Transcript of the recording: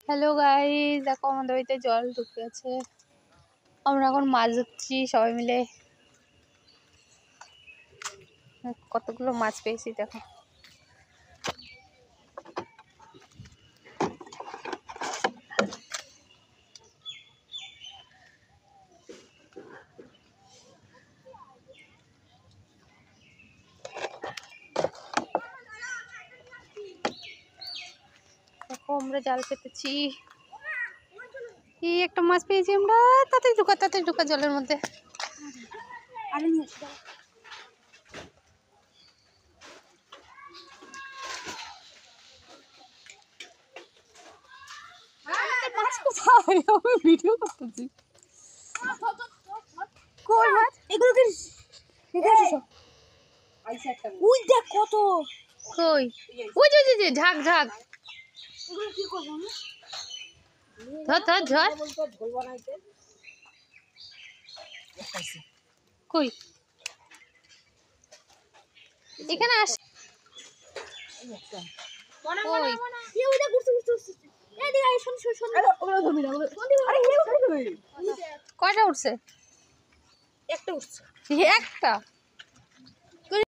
Hello guys, দেখো আমাদের বাড়িতে জল ঢুকে গেছে। আমরা এখন মাছ ধরছি সবাই মিলে। কতগুলো মাছ পেয়েছি দেখো। দেখো আমরা জাল পেতেছি। এই একটা মাছ পেয়েছি আমরা। তাড়াতাড়ি ঢুকা জলের মধ্যে। মাছ কোথায়? আমি ভিডিও করতেছি। কই মাছ? এগুলো কি? ওই দেখ কত। কই? ওই যে ঝাঁক। এগুলো কি করব আমি? ধর ঝোল বানাইতে। কই? এখানে আস। কই? এই ওইটা ঘুরছে। এই দিকে আয়, শোন। আরে ওগুলো ধরবি না। আরে এই কয়টা উঠছে? একটা উঠছে। একটা